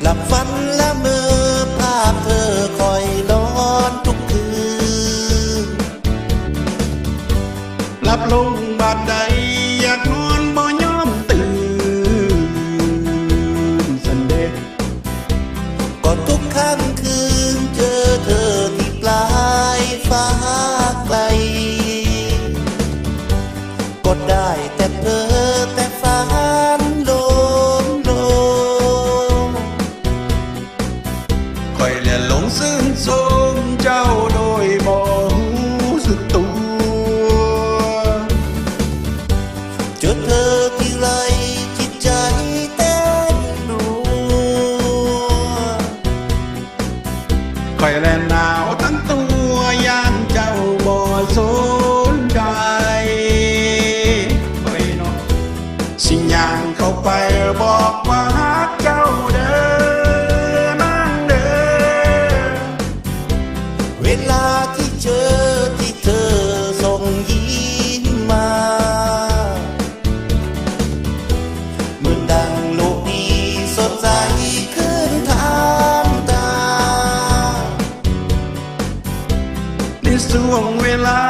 หลับฝันละเมอภาพเธอคอยร้อนทุกคืนหลับลงบาดใดอยากนอนบ่ยอมตื่นสันเดชก็ทุกค่ำคืนเจอเธอที่ปลายฟ้าไกลก็ได้แต่เพ้อแต่ฝันโลมโลมคอยเลียนหลงซึ้งสมเจ้าโดยบ่รู้สึกตัวเจอเธอที่ไรจิตใจเต้นรัวคอยแลนหนาวทั้งตัวย่านเจ้าบ่สนใจสิย่างเข้าไปบอกว่าฮักเจ้าเด้อนั่งเด้อเวลาที่เจอที่เธอส่งยิ้มมาเหมือนดังโลกนี้สดใสขึ้นทางตาในช่วงเวลา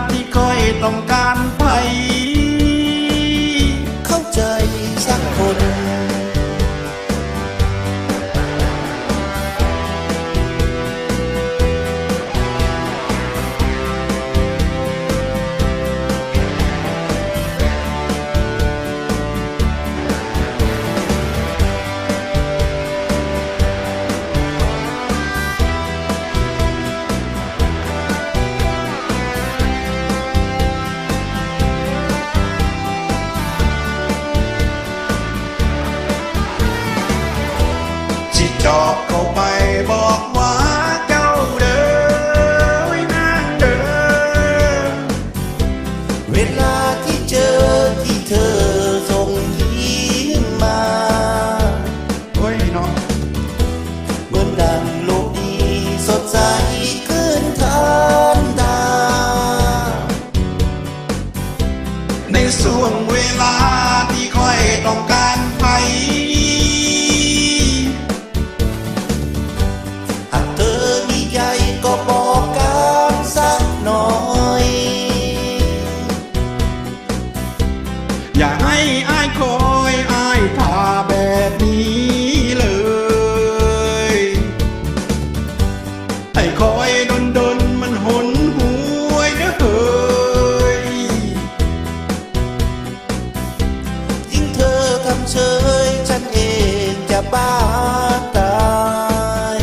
ที่คอยต้องการไผเข้าใจสักคนสิจอบเข้าไปบอกว่าเจ้าเด้อไว้นางเด้อเวลาที่เจอที่เธอส่งยิ้มมาโอ้ยเนาะเหมือนดังโลกนี้สดใสขึ้นทันตาในช่วงเวลาที่คอยต้องการไผหากเธอมีใจก็บอกกันสักหน่อยอย่าให้อ้ายคอยอ้ายท่าแบบนี้เลยให้คอยดนมันหนหวยเด้อเฮ้ยยิ่งเธอทำเฉยฉันเองจะบ้าตาย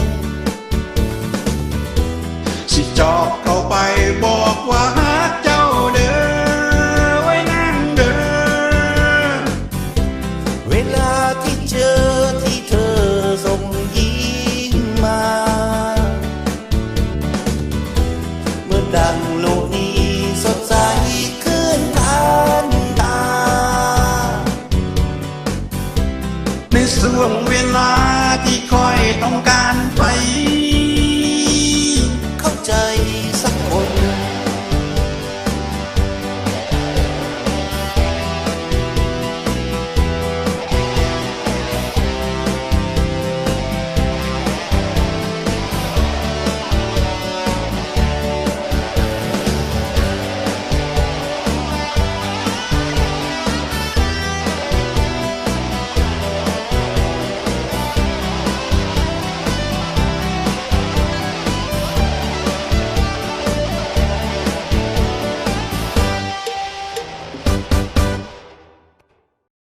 สิจอบเข้าไปบอกว่าฮักเจ้าเด้อไว้นั่งเด้อเวลาที่เจอที่เธอส่งยิ้มมาเหมือนดังโลกนี้สดใสขึ้นทันตาในช่วงเวลาที่คอยต้องการไผเข้าใจ